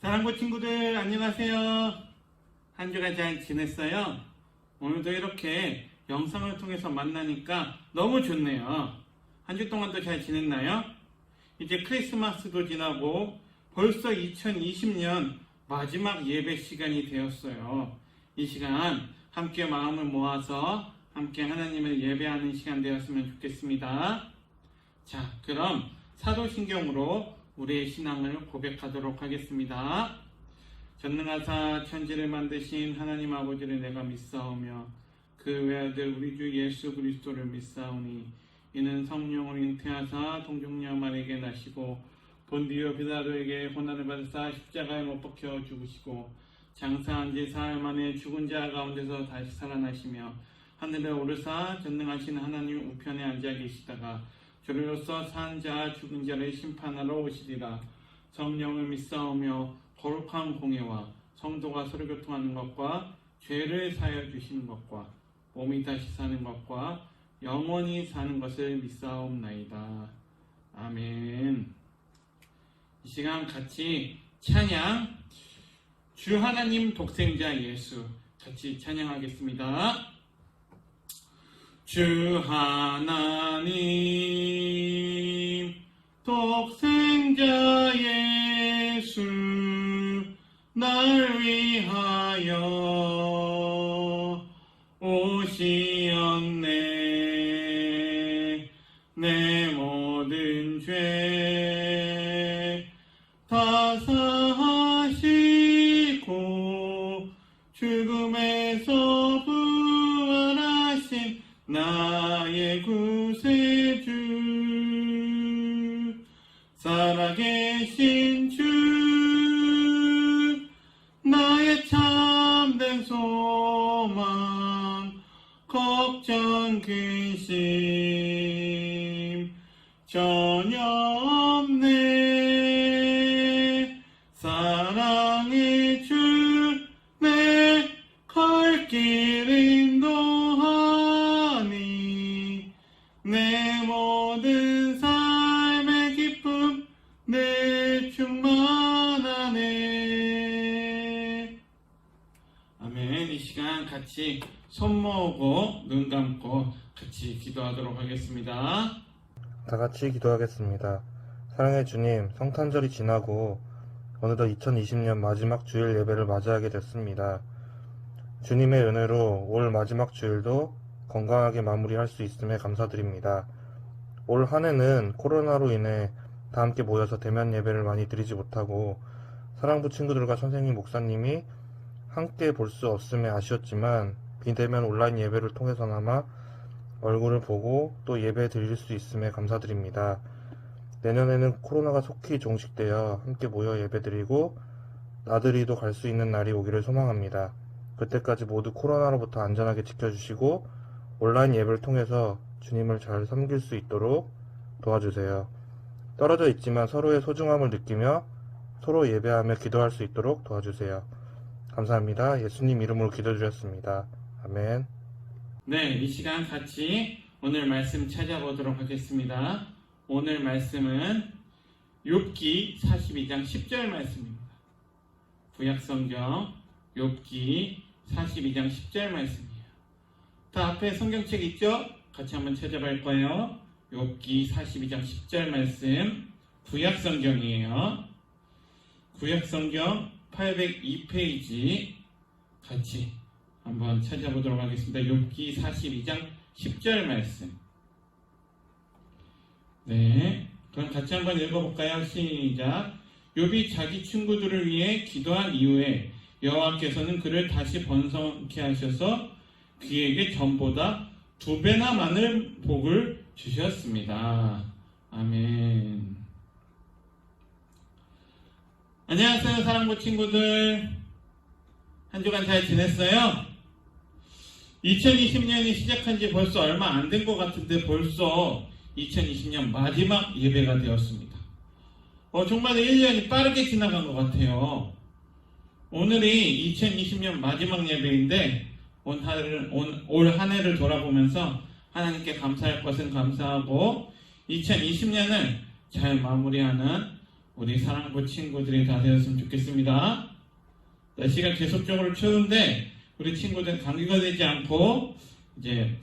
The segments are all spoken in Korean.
사랑고 친구들 안녕하세요. 한 주간 잘 지냈어요? 오늘도 이렇게 영상을 통해서 만나니까 너무 좋네요. 한 주 동안도 잘 지냈나요? 이제 크리스마스도 지나고 벌써 2020년 마지막 예배 시간이 되었어요. 이 시간 함께 마음을 모아서 함께 하나님을 예배하는 시간 되었으면 좋겠습니다. 자, 그럼 사도신경으로 우리의 신앙을 고백하도록 하겠습니다. 전능하사 천지를 만드신 하나님 아버지를 내가 믿사오며 그 외아들 우리 주 예수 그리스도를 믿사오니 이는 성령을 잉태하사 동정녀 마리에게 나시고 본디오 빌라도에게 고난을 받으사 십자가에 못 박혀 죽으시고 장사한 지 사흘 만에 죽은 자 가운데서 다시 살아나시며 하늘에 오르사 전능하신 하나님 우편에 앉아 계시다가 저리로서 산 자 죽은 자를 심판하러 오시리라. 성령을 믿사오며 거룩한 공예와 성도가 서로 교통하는 것과 죄를 사하여 주시는 것과 몸이 다시 사는 것과 영원히 사는 것을 믿사옵나이다. 아멘. 이 시간 같이 찬양 주 하나님 독생자 예수 같이 찬양하겠습니다. 주 하나님 독생자 예수 날 위하여 오시었네. 내 모든 죄 다 사하시고 죽음에서 부활하신 나의 구세주 살아계신 주 나의 참된 소망 걱정 근심 전혀 없네. 사랑의 주 내 갈길 인도하니 내 모든 삶의 기쁨 내 충만하네. 아멘. 이 시간 같이 손 모으고 눈 감고 같이 기도하도록 하겠습니다. 다 같이 기도하겠습니다. 사랑의 주님, 성탄절이 지나고 어느덧 2020년 마지막 주일 예배를 맞이하게 됐습니다. 주님의 은혜로 올 마지막 주일도 건강하게 마무리할 수 있음에 감사드립니다. 올 한 해는 코로나로 인해 다 함께 모여서 대면 예배를 많이 드리지 못하고 사랑부 친구들과 선생님 목사님이 함께 볼 수 없음에 아쉬웠지만 비대면 온라인 예배를 통해서나마 얼굴을 보고 또 예배 드릴 수 있음에 감사드립니다. 내년에는 코로나가 속히 종식되어 함께 모여 예배 드리고 나들이도 갈 수 있는 날이 오기를 소망합니다. 그때까지 모두 코로나로부터 안전하게 지켜주시고 온라인 예배를 통해서 주님을 잘 섬길 수 있도록 도와주세요. 떨어져 있지만 서로의 소중함을 느끼며 서로 예배하며 기도할 수 있도록 도와주세요. 감사합니다. 예수님 이름으로 기도해 주셨습니다. 아멘. 네, 이 시간 같이 오늘 말씀 찾아보도록 하겠습니다. 오늘 말씀은 욥기 42장 10절 말씀입니다. 구약성경 욥기 42장 10절 말씀이에요. 다 앞에 성경책 있죠? 같이 한번 찾아볼 거예요. 욥기 42장 10절 말씀 구약성경이에요. 구약성경 802페이지 같이 한번 찾아보도록 하겠습니다. 욥기 42장 10절 말씀. 네, 그럼 같이 한번 읽어볼까요? 시작. 욥이 자기 친구들을 위해 기도한 이후에 여호와께서는 그를 다시 번성케 하셔서 그에게 전보다 2배나 많은 복을 주셨습니다. 아멘. 안녕하세요, 사랑부 친구들. 한 주간 잘 지냈어요? 2020년이 시작한 지 벌써 얼마 안 된 것 같은데 벌써 2020년 마지막 예배가 되었습니다. 정말 1년이 빠르게 지나간 것 같아요. 오늘이 2020년 마지막 예배인데 올 한 해를 돌아보면서 하나님께 감사할 것은 감사하고 2020년을 잘 마무리하는 우리 사랑부 친구들이 다 되었으면 좋겠습니다. 날씨가 계속적으로 추운데 우리 친구들 감기가 되지 않고 이제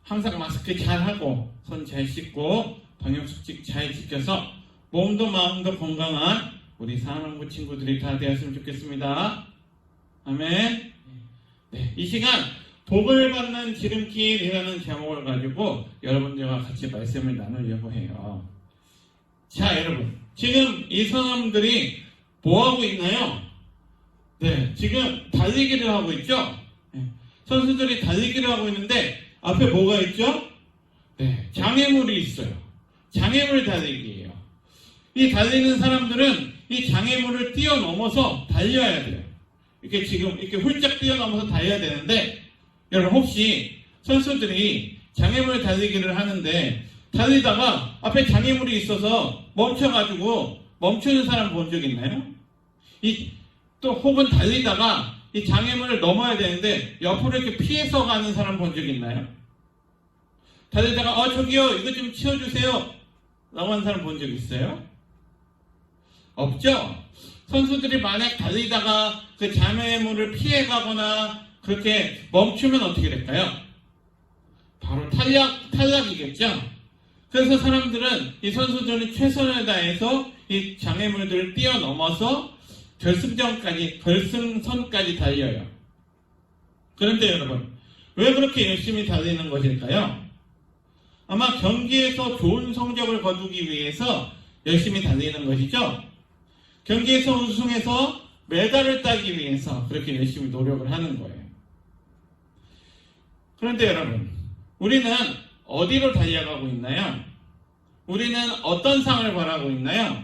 항상 마스크 잘 하고 손 잘 씻고 방역수칙 잘 지켜서 몸도 마음도 건강한 우리 사랑부 친구들이 다 되었으면 좋겠습니다. 아멘. 네, 이 시간 복을 받는 지름길이라는 제목을 가지고 여러분들과 같이 말씀을 나누려고 해요. 자, 여러분, 지금 이 사람들이 뭐 하고 있나요? 네, 지금 달리기를 하고 있죠? 네, 선수들이 달리기를 하고 있는데 앞에 뭐가 있죠? 네, 장애물이 있어요. 장애물 달리기예요. 이 달리는 사람들은 이 장애물을 뛰어넘어서 달려야 돼요. 이렇게 지금 이렇게 훌쩍 뛰어넘어서 달려야 되는데, 여러분 혹시 선수들이 장애물 달리기를 하는데 달리다가 앞에 장애물이 있어서 멈춰가지고 멈추는 사람 본 적 있나요? 또 혹은 달리다가 이 장애물을 넘어야 되는데 옆으로 이렇게 피해서 가는 사람 본 적 있나요? 달리다가 저기요 이거 좀 치워주세요 라고 하는 사람 본 적 있어요? 없죠? 선수들이 만약 달리다가 그 장애물을 피해 가거나 그렇게 멈추면 어떻게 될까요? 바로 탈락이겠죠? 그래서 사람들은, 이 선수들은 최선을 다해서 이 장애물들을 뛰어넘어서 결승선까지 달려요. 그런데 여러분, 왜 그렇게 열심히 달리는 것일까요? 아마 경기에서 좋은 성적을 거두기 위해서 열심히 달리는 것이죠? 경기에서 우승해서 메달을 따기 위해서 그렇게 열심히 노력을 하는 거예요. 그런데 여러분, 우리는 어디로 달려가고 있나요? 우리는 어떤 상을 바라고 있나요?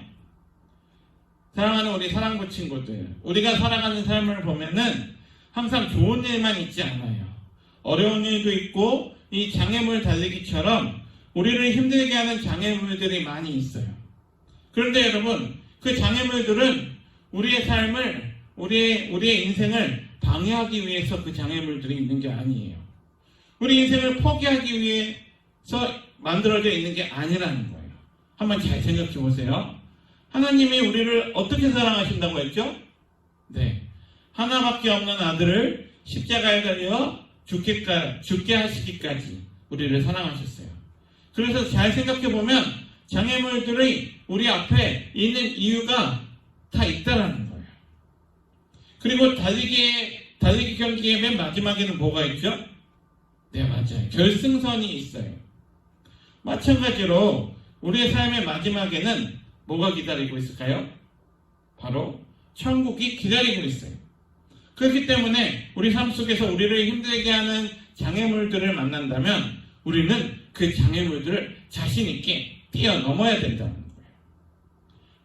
사랑하는 우리 사랑부 친구들, 우리가 살아가는 삶을 보면은 항상 좋은 일만 있지 않아요. 어려운 일도 있고, 이 장애물 달리기처럼 우리를 힘들게 하는 장애물들이 많이 있어요. 그런데 여러분, 그 장애물들은 우리의 삶을, 우리의 인생을 방해하기 위해서 그 장애물들이 있는 게 아니에요. 우리 인생을 포기하기 위해서 만들어져 있는 게 아니라는 거예요. 한번 잘 생각해 보세요. 하나님이 우리를 어떻게 사랑하신다고 했죠? 네, 하나밖에 없는 아들을 십자가에 달려 죽게 하시기까지 우리를 사랑하셨어요. 그래서 잘 생각해 보면 장애물들이 우리 앞에 있는 이유가 다 있다라는 거예요. 그리고 달리기 경기의 맨 마지막에는 뭐가 있죠? 네, 맞아요. 결승선이 있어요. 마찬가지로 우리의 삶의 마지막에는 뭐가 기다리고 있을까요? 바로 천국이 기다리고 있어요. 그렇기 때문에 우리 삶 속에서 우리를 힘들게 하는 장애물들을 만난다면 우리는 그 장애물들을 자신 있게 뛰어넘어야 된다는 거예요.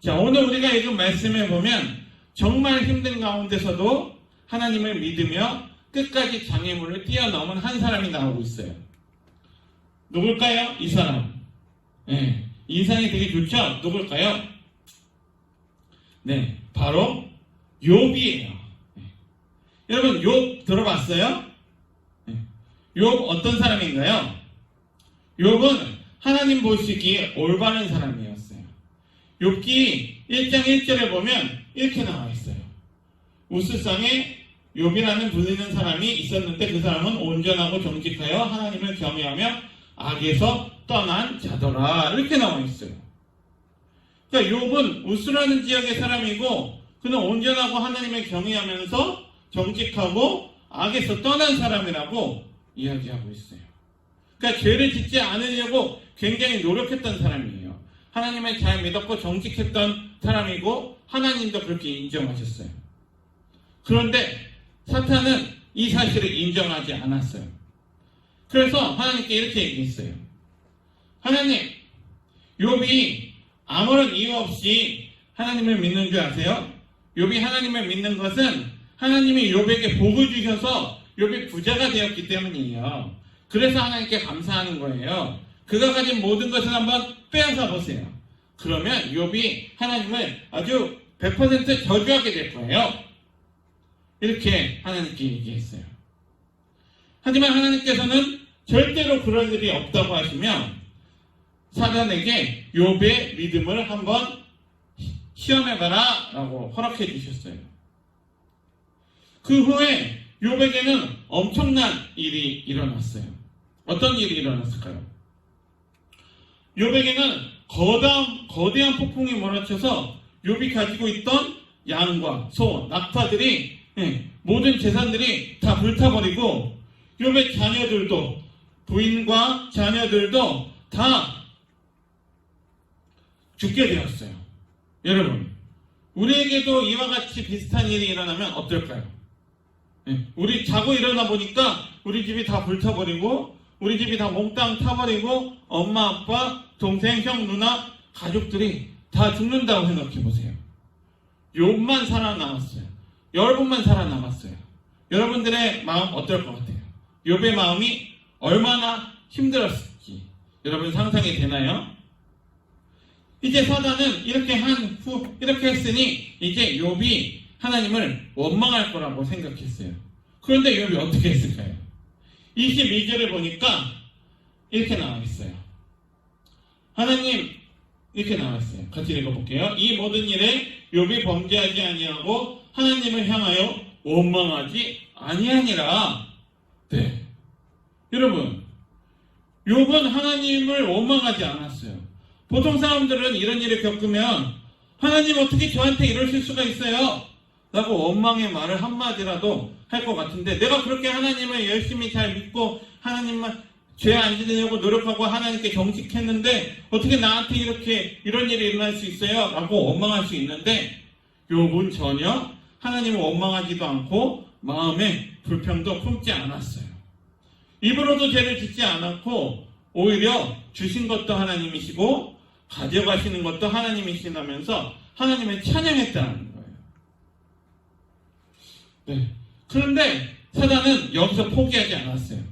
자, 오늘 우리가 읽은 말씀에 보면 정말 힘든 가운데서도 하나님을 믿으며 끝까지 장애물을 뛰어넘은 한 사람이 나오고 있어요. 누굴까요? 이 사람. 네, 인상이 되게 좋죠? 누굴까요? 네, 바로 욥이에요. 네. 여러분, 욥 들어봤어요? 네. 욥 어떤 사람인가요? 욥은 하나님 보시기에 올바른 사람이었어요. 욥기 1장 1절에 보면 이렇게 나와 있어요. 우스성에 욥이라는 불리는 사람이 있었는데 그 사람은 온전하고 정직하여 하나님을 경외하며 악에서 떠난 자더라. 이렇게 나와 있어요. 그러니까 욥은 우스라는 지역의 사람이고 그는 온전하고 하나님을 경외하면서 정직하고 악에서 떠난 사람이라고 이야기하고 있어요. 그러니까 죄를 짓지 않으려고 굉장히 노력했던 사람이에요. 하나님을 잘 믿었고 정직했던 사람이고 하나님도 그렇게 인정하셨어요. 그런데 사탄은 이 사실을 인정하지 않았어요. 그래서 하나님께 이렇게 얘기했어요. 하나님, 욥이 아무런 이유 없이 하나님을 믿는 줄 아세요? 욥이 하나님을 믿는 것은 하나님이 욥에게 복을 주셔서 욥이 부자가 되었기 때문이에요. 그래서 하나님께 감사하는 거예요. 그가 가진 모든 것을 한번 빼앗아 보세요. 그러면 욥이 하나님을 아주 100% 저주하게 될 거예요. 이렇게 하나님께 얘기했어요. 하지만 하나님께서는 절대로 그럴 일이 없다고 하시며 사단에게 욥의 믿음을 한번 시험해봐라 라고 허락해 주셨어요. 그 후에 욥에게는 엄청난 일이 일어났어요. 어떤 일이 일어났을까요? 욥에게는 거대한 폭풍이 몰아쳐서 욥이 가지고 있던 양과 소, 낙타들이 모든 재산들이 다 불타버리고 욥의 자녀들도 부인과 자녀들도 다 죽게 되었어요. 여러분, 우리에게도 이와 같이 비슷한 일이 일어나면 어떨까요? 우리 자고 일어나 보니까 우리 집이 다 불타버리고 우리 집이 다 몽땅 타버리고 엄마, 아빠, 동생, 형, 누나, 가족들이 다 죽는다고 생각해 보세요. 욥만 살아남았어요. 여러분만 살아남았어요. 여러분들의 마음 어떨 것 같아요? 욥의 마음이 얼마나 힘들었을지 여러분 상상이 되나요? 이제 사단은 이렇게 했으니 이제 욥이 하나님을 원망할 거라고 생각했어요. 그런데 욥이 어떻게 했을까요? 22절을 보니까 이렇게 나와 있어요. 하나님, 이렇게 나와 있어요. 같이 읽어볼게요. 이 모든 일에 욥이 범죄하지 아니하고 하나님을 향하여 원망하지 아니하니라. 네, 여러분, 욥은 하나님을 원망하지 않았어요. 보통 사람들은 이런 일을 겪으면 하나님 어떻게 저한테 이러실 수가 있어요? 라고 원망의 말을 한마디라도 할 것 같은데, 내가 그렇게 하나님을 열심히 잘 믿고 하나님만 죄 안 지으려고 노력하고 하나님께 정직했는데 어떻게 나한테 이런 일이 일어날 수 있어요? 라고 원망할 수 있는데, 욥은 전혀 하나님을 원망하지도 않고 마음에 불평도 품지 않았어요. 입으로도 죄를 짓지 않았고 오히려 주신 것도 하나님이시고 가져가시는 것도 하나님이시라면서 하나님을 찬양했다는 거예요. 네. 그런데 사단은 여기서 포기하지 않았어요.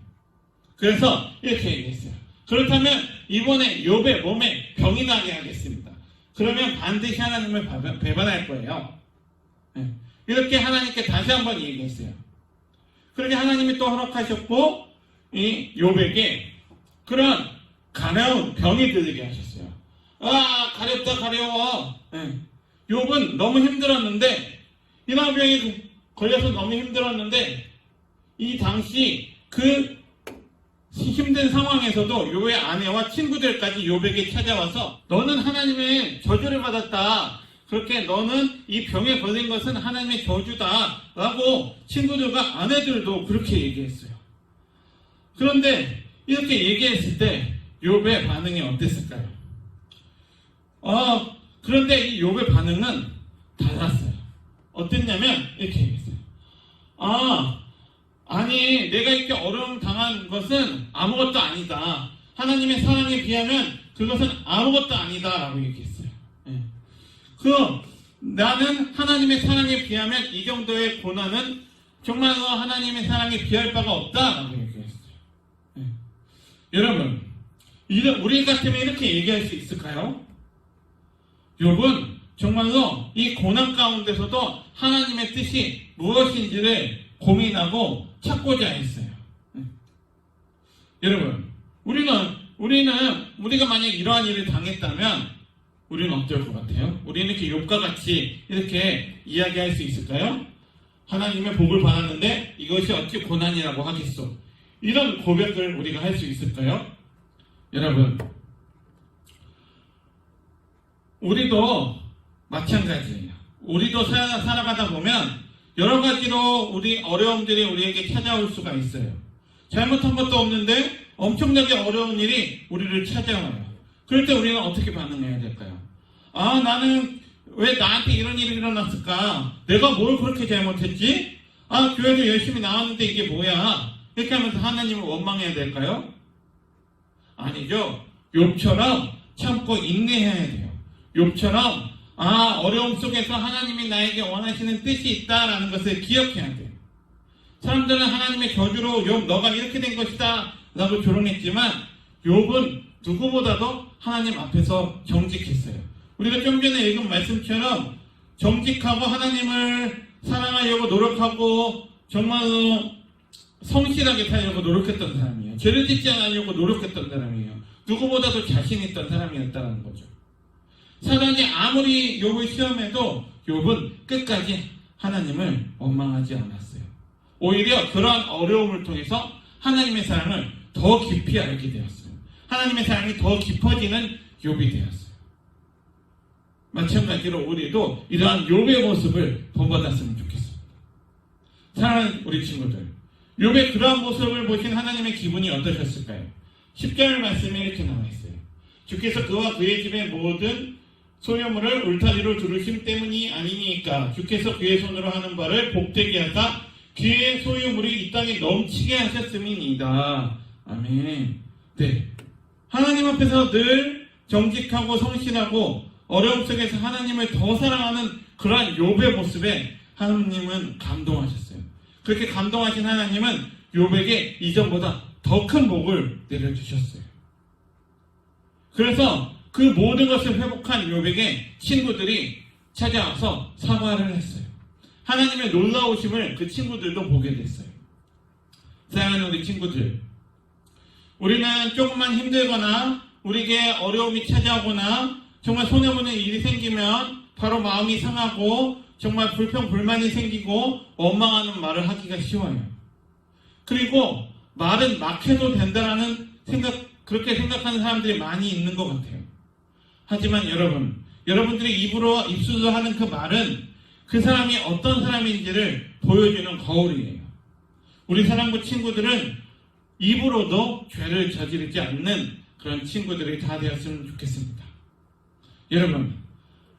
그래서 이렇게 얘기했어요. 그렇다면 이번에 욥의 몸에 병이 나게 하겠습니다. 그러면 반드시 하나님을 배반할 거예요. 네. 이렇게 하나님께 다시 한번 얘기했어요. 그렇게 하나님이 또 허락하셨고 이 욥에게 그런 가려운 병이 들게 하셨어요. 아, 가렵다 가려워. 네. 욥은 너무 힘들었는데, 이런 병이 걸려서 너무 힘들었는데, 이 당시 그 힘든 상황에서도 욥의 아내와 친구들까지 욥에게 찾아와서 너는 하나님의 저주를 받았다. 그렇게 너는 이 병에 걸린 것은 하나님의 저주다. 라고 친구들과 아내들도 그렇게 얘기했어요. 그런데 이렇게 얘기했을 때 욥의 반응이 어땠을까요? 그런데 이 욥의 반응은 달랐어요. 어땠냐면 이렇게 얘기했어요. 아니 내가 이렇게 어려움 당한 것은 아무것도 아니다. 하나님의 사랑에 비하면 그것은 아무것도 아니다 라고 얘기했어요. 나는 하나님의 사랑에 비하면 이 정도의 고난은 정말로 하나님의 사랑에 비할 바가 없다 라고 얘기했어요. 여러분, 우리 같으면 이렇게 얘기할 수 있을까요? 욥은 정말로 이 고난 가운데서도 하나님의 뜻이 무엇인지를 고민하고 찾고자 했어요. 여러분, 우리가 만약 이러한 일을 당했다면 우리는 어떨 것 같아요? 우리는 이렇게 욥과 같이 이렇게 이야기할 수 있을까요? 하나님의 복을 받았는데 이것이 어찌 고난이라고 하겠소? 이런 고백을 우리가 할 수 있을까요? 여러분, 우리도 마찬가지예요. 우리도 살아가다 보면 여러 가지로 우리 어려움들이 우리에게 찾아올 수가 있어요. 잘못한 것도 없는데 엄청나게 어려운 일이 우리를 찾아와요. 그럴 때 우리는 어떻게 반응해야 될까요? 나는 왜 나한테 이런 일이 일어났을까? 내가 뭘 그렇게 잘못했지? 교회도 열심히 나왔는데 이게 뭐야? 이렇게 하면서 하나님을 원망해야 될까요? 아니죠. 욥처럼 참고 인내해야 돼요. 욥처럼 어려움 속에서 하나님이 나에게 원하시는 뜻이 있다라는 것을 기억해야 돼요. 사람들은 하나님의 저주로 욥 너가 이렇게 된 것이다 라고 조롱했지만 욥은 누구보다도 하나님 앞에서 정직했어요. 우리가 좀 전에 읽은 말씀처럼 정직하고 하나님을 사랑하려고 노력하고 정말로 성실하게 살려고 노력했던 사람이에요. 죄를 짓지 않으려고 노력했던 사람이에요. 누구보다도 자신 있던 사람이었다는 거죠. 사단이 아무리 욥을 시험해도 욥은 끝까지 하나님을 원망하지 않았어요. 오히려 그런 어려움을 통해서 하나님의 사랑을 더 깊이 알게 되었어요. 하나님의 사랑이 더 깊어지는 욥이 되었어요. 마찬가지로 우리도 이러한 욥의 모습을 본받았으면 좋겠습니다. 사랑하는 우리 친구들, 욥의 그러한 모습을 보신 하나님의 기분이 어떠셨을까요? 10절 말씀에 이렇게 나와 있어요. 주께서 그와 그의 집의 모든 소유물을 울타리로 두르심 때문이 아니니까 주께서 그의 손으로 하는 바를 복되게 하사 그의 소유물이 이 땅에 넘치게 하셨음이니이다. 아멘. 네, 하나님 앞에서 늘 정직하고 성실하고 어려움 속에서 하나님을 더 사랑하는 그러한 욥의 모습에 하나님은 감동하셨어요. 그렇게 감동하신 하나님은 욥에게 이전보다 더 큰 복을 내려주셨어요. 그래서 그 모든 것을 회복한 욥에게 친구들이 찾아와서 사과를 했어요. 하나님의 놀라우심을 그 친구들도 보게 됐어요. 사랑하는 우리 친구들, 우리는 조금만 힘들거나 우리에게 어려움이 찾아오거나 정말 손해보는 일이 생기면 바로 마음이 상하고 정말 불평불만이 생기고 원망하는 말을 하기가 쉬워요. 그리고 말은 막 해도 된다라는 그렇게 생각하는 사람들이 많이 있는 것 같아요. 하지만 여러분들이 입술로 하는 그 말은 그 사람이 어떤 사람인지를 보여주는 거울이에요. 우리 사랑부 친구들은 입으로도 죄를 저지르지 않는 그런 친구들이 다 되었으면 좋겠습니다. 여러분,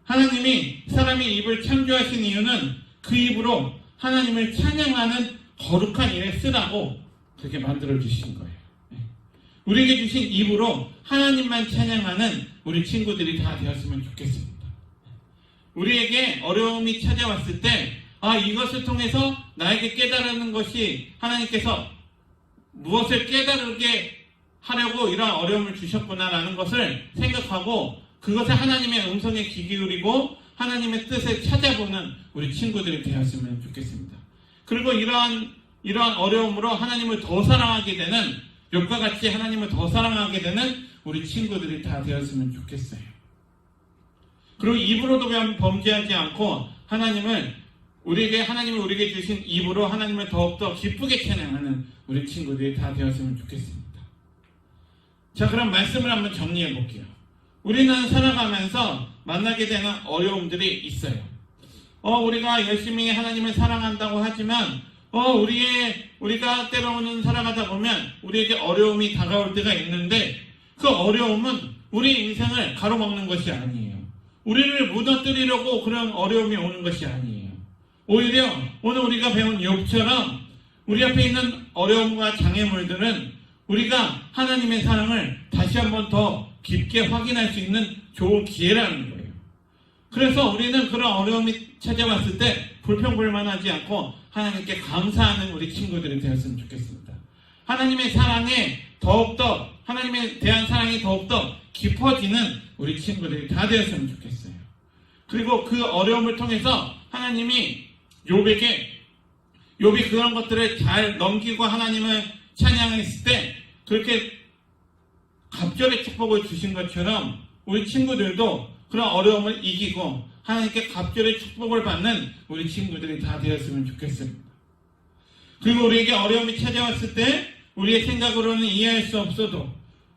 하나님이 사람의 입을 창조하신 이유는 그 입으로 하나님을 찬양하는 거룩한 일에 쓰라고 그렇게 만들어주신 거예요. 우리에게 주신 입으로 하나님만 찬양하는 우리 친구들이 다 되었으면 좋겠습니다. 우리에게 어려움이 찾아왔을 때 이것을 통해서 나에게 깨달는 것이 하나님께서 무엇을 깨달게 하려고 이런 어려움을 주셨구나라는 것을 생각하고 그것을 하나님의 음성에 귀 기울이고 하나님의 뜻을 찾아보는 우리 친구들이 되었으면 좋겠습니다. 그리고 이러한 어려움으로 하나님을 더 사랑하게 되는, 욥과 같이 하나님을 더 사랑하게 되는 우리 친구들이 다 되었으면 좋겠어요. 그리고 입으로도 범죄하지 않고 하나님을 우리에게 주신 입으로 하나님을 더욱더 기쁘게 찬양하는 우리 친구들이 다 되었으면 좋겠습니다. 자, 그럼 말씀을 한번 정리해 볼게요. 우리는 살아가면서 만나게 되는 어려움들이 있어요. 우리가 열심히 하나님을 사랑한다고 하지만 우리가 때로는 살아가다 보면 우리에게 어려움이 다가올 때가 있는데 그 어려움은 우리 인생을 가로막는 것이 아니에요. 우리를 무너뜨리려고 그런 어려움이 오는 것이 아니에요. 오히려 오늘 우리가 배운 욥처럼 우리 앞에 있는 어려움과 장애물들은 우리가 하나님의 사랑을 다시 한번 더 깊게 확인할 수 있는 좋은 기회라는 거예요. 그래서 우리는 그런 어려움이 찾아왔을 때 불평불만하지 않고 하나님께 감사하는 우리 친구들이 되었으면 좋겠습니다. 하나님의 대한 사랑이 더욱더 깊어지는 우리 친구들이 다 되었으면 좋겠어요. 그리고 그 어려움을 통해서 하나님이 욥이 그런 것들을 잘 넘기고 하나님을 찬양했을 때 그렇게 갑절의 축복을 주신 것처럼 우리 친구들도 그런 어려움을 이기고 하나님께 갑절의 축복을 받는 우리 친구들이 다 되었으면 좋겠습니다. 그리고 우리에게 어려움이 찾아왔을 때 우리의 생각으로는 이해할 수 없어도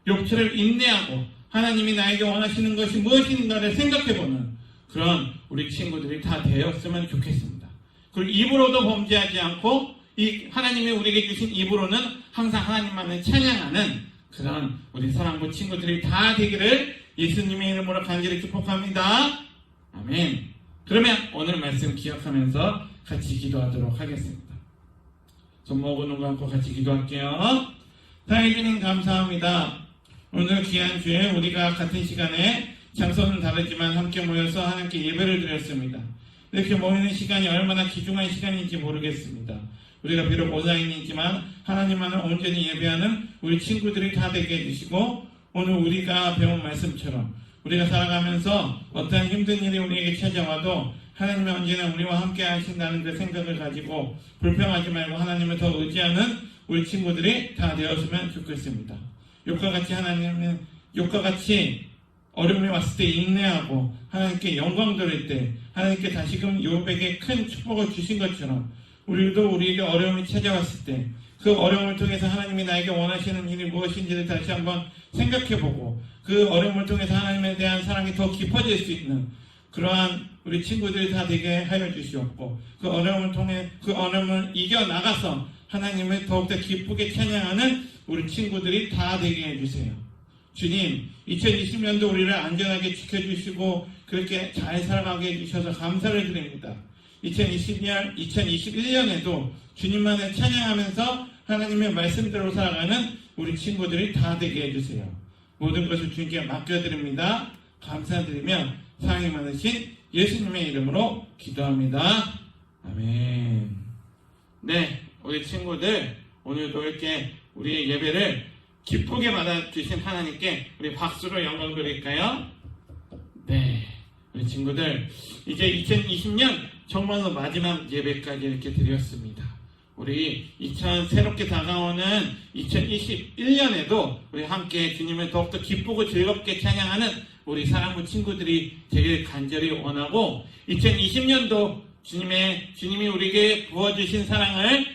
욥처럼 인내하고 하나님이 나에게 원하시는 것이 무엇인가를 생각해보는 그런 우리 친구들이 다 되었으면 좋겠습니다. 그리고 입으로도 범죄하지 않고 이 하나님이 우리에게 주신 입으로는 항상 하나님만을 찬양하는 그런 우리 사랑부 친구들이 다 되기를 예수님의 이름으로 간절히 축복합니다. 아멘. 그러면 오늘 말씀 기억하면서 같이 기도하도록 하겠습니다. 손 모으고 눈 감고 같이 기도할게요. 사랑해 주님 감사합니다. 오늘 귀한 주에 우리가 같은 시간에 장소는 다르지만 함께 모여서 하나님께 예배를 드렸습니다. 이렇게 모이는 시간이 얼마나 귀중한 시간인지 모르겠습니다. 우리가 비록 온라인이지만 하나님만을 온전히 예배하는 우리 친구들이 다 되게 해주시고 오늘 우리가 배운 말씀처럼 우리가 살아가면서 어떠한 힘든 일이 우리에게 찾아와도 하나님이 언제나 우리와 함께 하신다는 그 생각을 가지고 불평하지 말고 하나님을 더 의지하는 우리 친구들이 다 되었으면 좋겠습니다. 욥과 같이 어려움이 왔을 때 인내하고 하나님께 영광 돌릴 때 하나님께 다시금 욥에게 큰 축복을 주신 것처럼 우리도 우리에게 어려움이 찾아왔을 때 그 어려움을 통해서 하나님이 나에게 원하시는 일이 무엇인지를 다시 한번 생각해보고 그 어려움을 통해서 하나님에 대한 사랑이 더 깊어질 수 있는 그러한 우리 친구들이 다 되게 하여 주시옵고 그 어려움을 통해 그 어려움을 이겨나가서 하나님을 더욱더 기쁘게 찬양하는 우리 친구들이 다 되게 해주세요. 주님, 2020년도 우리를 안전하게 지켜주시고 그렇게 잘 살아가게 해주셔서 감사를 드립니다. 2021년에도 주님만을 찬양하면서 하나님의 말씀대로 살아가는 우리 친구들이 다 되게 해주세요. 모든 것을 주님께 맡겨드립니다. 감사드리며 사랑이 많으신 예수님의 이름으로 기도합니다. 아멘. 네, 우리 친구들 오늘도 이렇게 우리의 예배를 기쁘게 받아주신 하나님께 우리 박수로 영광 드릴까요? 네, 우리 친구들 이제 2020년 정말로 마지막 예배까지 이렇게 드렸습니다. 우리 새롭게 다가오는 2021년에도 우리 함께 주님을 더욱더 기쁘고 즐겁게 찬양하는 우리 사랑하는 친구들이 되길 간절히 원하고 2020년도 주님이 우리에게 부어주신 사랑을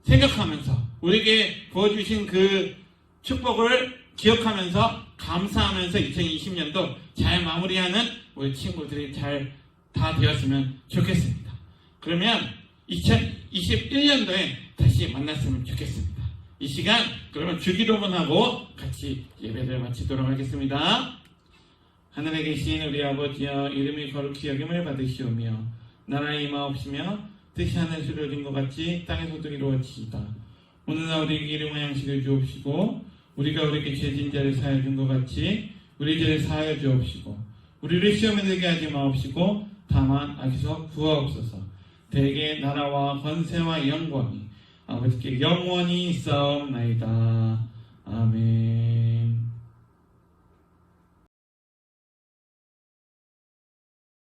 생각하면서 우리에게 부어주신 그 축복을 기억하면서 감사하면서 2020년도 잘 마무리하는 우리 친구들이 잘 다 되었으면 좋겠습니다. 그러면 2021년도에 다시 만났으면 좋겠습니다. 이 시간 그러면 주기도문 하고 같이 예배를 마치도록 하겠습니다. 하늘에 계신 우리 아버지여 이름이 거룩히 여김을 받으시오며 나라의 임하옵시며 뜻이 하늘에서 이루어진 것 같이 땅에서도 이루어지이다. 오늘날 우리에게 일용할 양식을 주옵시고 우리가 우리에게 죄진 자를 사하여 준 것 같이 우리 죄를 사하여 주옵시고 우리를 시험에 들게 하지 마옵시고 다만 악에서 구하옵소서. 대개 나라와 권세와 영광이 아버지께 영원히 있사옵나이다. 아멘.